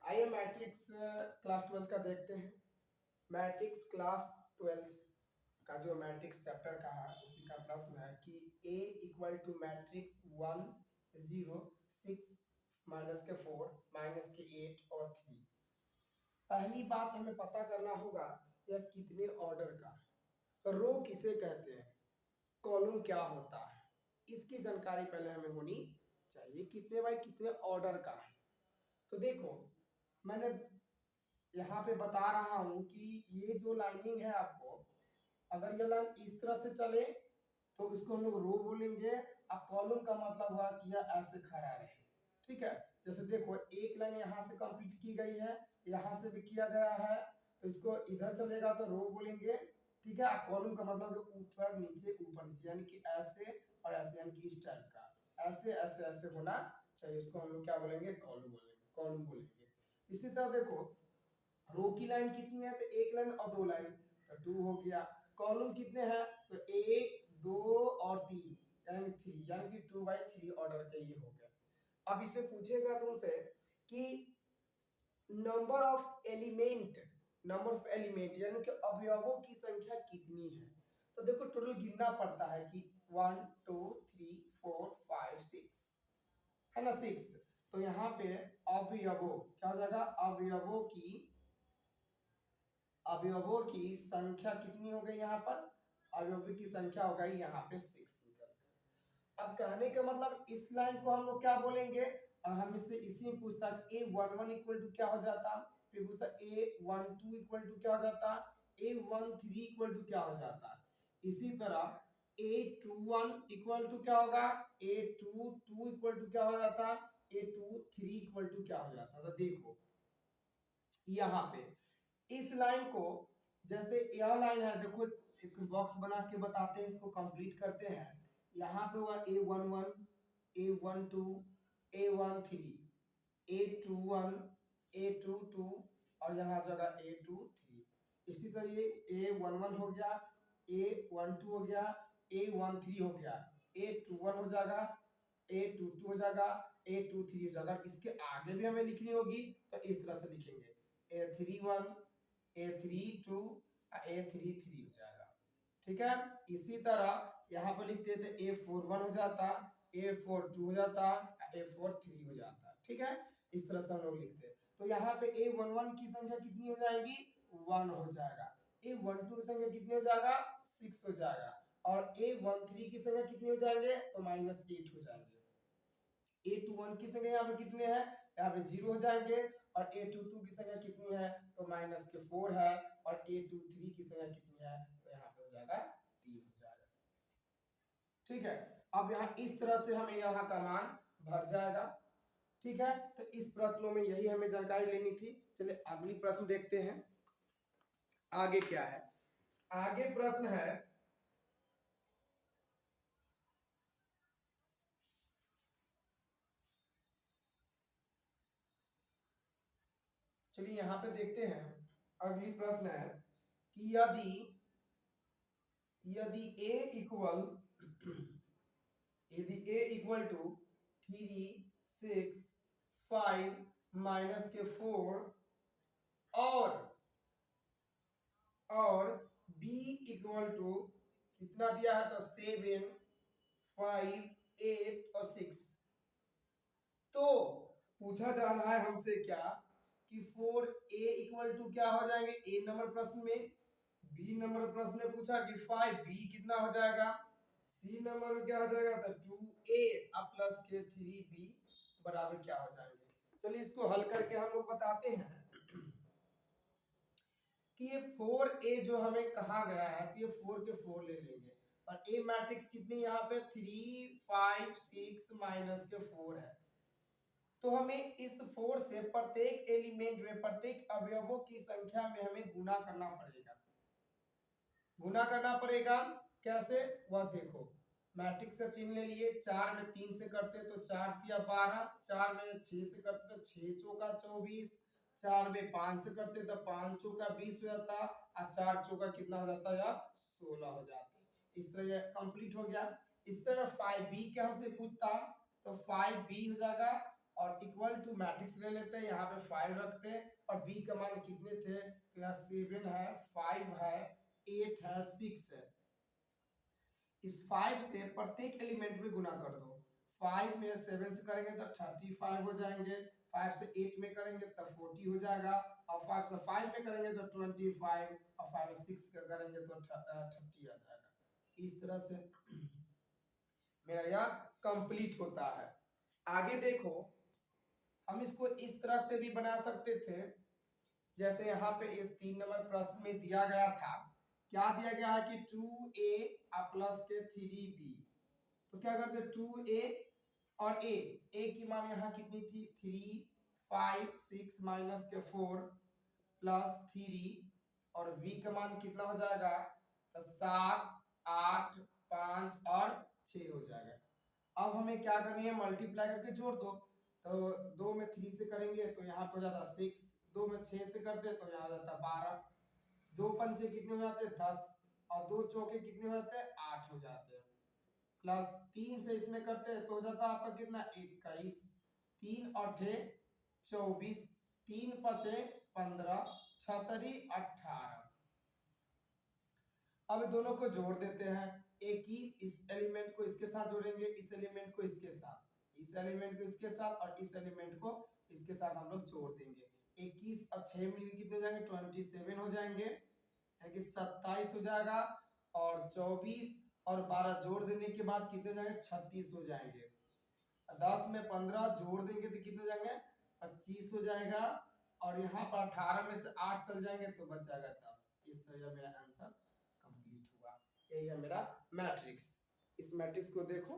आइए matrix class 12 का देखते हैं। मैट्रिक्स क्लास 12 का जो मैट्रिक्स चैप्टर का है उसी का प्रश्न है कि A equal to matrix 1 0 6 minus के 4 माइनस के 8 और 3। पहली बात हमें पता करना होगा यह कितने ऑर्डर का है, रो किसे कहते हैं, कॉलम क्या होता है, इसकी जानकारी पहले हमें होनी चाहिए। कितने बाई कितने ऑर्डर का है। तो देखो मैंने यहाँ पे बता रहा हूं कि ये जो लाइनिंग है आपको, अगर ये लाइन इस तरह से चले तो इसको हम लोग रो बोलेंगे और कॉलम का मतलब हुआ कि यह ऐसे खड़ा रहे। ठीक है, जैसे देखो एक लाइन यहाँ से कंप्लीट की गई है, यहाँ से भी किया गया है, तो इसको इधर चलेगा तो रो बोलेंगे। ठीक है, कॉलम का मतलब ऊपर नीचे यानी कि ऐसे और ऐसे, यानी कि इस टाइप का ऐसे ऐसे ऐसे होना चाहिए। उसको हम लोग क्या बोलेंगे, कॉलम बोलेंगे। इसी तरह देखो रो की लाइन कितनी है, तो एक लाइन और दो लाइन, तो 2 हो गया। कॉलम कितने हैं, तो 1 2 और 3 यानी 3, यानी कि 2/3 ऑर्डर के ये हो गया। अब इससे पूछेगा तुमसे कि नंबर ऑफ एलिमेंट यानी कि अवयवों की संख्या कितनी है। तो देखो टोटल गिनना पड़ता है कि 1 2 3 4 5 6 है ना, 6। तो यहाँ पे अवयवों क्या हो जाएगा, अवयवों की संख्या कितनी हो गई, यहाँ पर अवयवों की संख्या हो गई यहाँ पे 6। अब कहने का मतलब इस लाइन को हम लोग क्या बोलेंगे, हम इससे इसी में पूछता कि A11 इक्वल टू क्या हो जाता, फिर पूछता A12 इक्वल टू क्या हो जाता, A13 इक्वल टू क्या हो जाता। इसी तरह A21 इक्वल टू क्या होगा, A22 इक्वल टू क्या हो जाता, A23 इक्वल टू क्या हो जाता। तो देखो यहाँ पे इस लाइन को, जैसे यह लाइन है, देखो एक बॉक्स बना के बताते हैं, इसको कंप्लीट करते हैं। यहाँ पे होगा A11 A12 A13 A21 A22 और यहाँ जगह A23। इसी तरह ये A11 हो गया, A12 हो गया, A13 हो गया, A21 हो जाएगा, A22 हो जाएगा, A23 हो जाएगा। इसके आगे भी हमें लिखनी होगी तो इस तरह से लिखेंगे A31 A32 A33 हो जाएगा। ठीक है, इसी तरह यहाँ पर लिखते थे A41 हो जाता, A42 हो जाता, A43 हो जाता। ठीक है, इस तरह से हम लोग लिखते। तो यहाँ पे A11 की संख्या कितनी हो जाएगी, 1 हो जाएगा। A12 की संख्या कितनी हो जाएगा, 6 हो जाएगा। और A13 की संख्या कितनी हो जाएंगे, तो -8 हो जाएंगे। A21 की संख्या यहाँ पे कितने हैं, यहाँ पे 0 हो जाएंगे। और A22 की संख्या कितनी है, तो -4 है। और A23 की संख्या कितनी है, तो यहाँ पे हो जाएगा 3 हो जाएगा। ठीक है, अब यहाँ इस तरह से हमें यहाँ का मान भर जाएगा। ठीक है, तो इस प्रश्नों में यही हमें जानकारी लेनी थी। चलिए अगली प्रश्न देखते हैं आगे क्या है। आगे प्रश्न है, चलिए यहाँ पे देखते हैं। अगली प्रश्न है कि यदि A इक्वल टू 3 6 5 -4 और B इक्वल टू कितना दिया है, तो 7 5 8 और 6। तो पूछा जा रहा है हमसे क्या कि 4A इक्वल टू क्या हो जाएंगे A नंबर प्रश्न में, B नंबर प्रश्न में पूछा कि 5B कितना हो जाएगा, C नंबर में क्या हो जाएगा, तो 2A अब प्लस के 3B बराबर क्या हो जाएंगे। चलिए इसको हल करके हम लोग बताते हैं कि ये 4A जो हमें कहा गया है, तो ये 4 के 4 ले लेंगे। और A मैट्रिक्स कितनी यहाँ पे 3 5 6 -4 है। तो हमें इस 4 से प्रत्येक एलिमेंट में, प्रत्येक अवयवों की संख्या में हमें गुना करना पड़ेगा। कैसे, वह देखो मैट्रिक्स का चिन्ह ले लिए, 4 में 3 से करते तो 4 तिया 12, 4 में 6 से करते तो 6 चौका 24, 4 में 5 से करते तो 5 चौका 20 हो जाता, और 4 चौका कितना हो जाता है, 16 हो जाती। इस तरह ये कंप्लीट हो गया। इस तरह 5B के हमसे पूछता तो 5B हो जाएगा और इक्वल टू मैट्रिक्स ले लेते हैं, यहाँ पे 5 रखते हैं और b का मान कितने थे, तो यहाँ 7 है, 5 है, 8 है, 6 है। इस 5 से प्रत्येक एलिमेंट में गुना कर दो। 5 में 7 से करेंगे तो 35 हो जाएंगे, 5 से 8 में करेंगे तो 40 हो जाएगा, और 5 से 5 में करेंगे तो 25, और 5 में 6 का करेंगे तो 30 आ जाएगा। इस तरह से मेरा यह कंप्लीट होता है। आगे देखो, हम इसको इस तरह से भी बना सकते थे, जैसे यहाँ पे इस 3 नंबर प्रश्न में दिया गया था, क्या दिया गया है कि 2a प्लस के 3b। तो क्या करते, 2a और a की मान यहाँ कितनी थी, 3, 5, 6 माइनस के 4 प्लस 3, और b का मान कितना हो जाएगा, तो 7, 8, 5 और 6 हो जाएगा। अब हमें क्या करनी है, मल्टीप्लाई करके जोड़ दो। तो 2 में 3 से करेंगे तो यहाँ पे हो जाता 6, 2 में 6 से करते तो यहाँ हो जाता 12, 2 पंचे कितने हो जाते 10, और 2 चौके कितने हो जाते हैं 8 हो जाते हैं, प्लस 3 से इसमें करते हैं तो हो जाता आपका कितना 21, 3 8 24, 3 5 15, 6 18। अब दोनों को जोड़ देते हैं, एक ही इस एलिमेंट को इसके साथ जोड़ेंगे, इस एलिमेंट को इसके साथ, इस एलिमेंट को इसके साथ, और इस एलिमेंट को इसके साथ हम लोग जोड़ देंगे। 21 और 6 मिलकर कितने हो जाएंगे, 27 हो जाएंगे, यानी कि 27 हो जाएगा, और 24 और 12 जोड़ देने के बाद कितने हो जाएंगे, 36 हो जाएंगे। 10 में 15 जोड़ देंगे तो कितने हो जाएंगे, 25 हो जाएगा, और यहाँ पर 18 में से 8 चल जाएंगे तो बच जाएगा 10। इस तरह मेरा आंसर कंप्लीट हुआ। यही है मेरा मैट्रिक्स। इस मैट्रिक्स को देखो।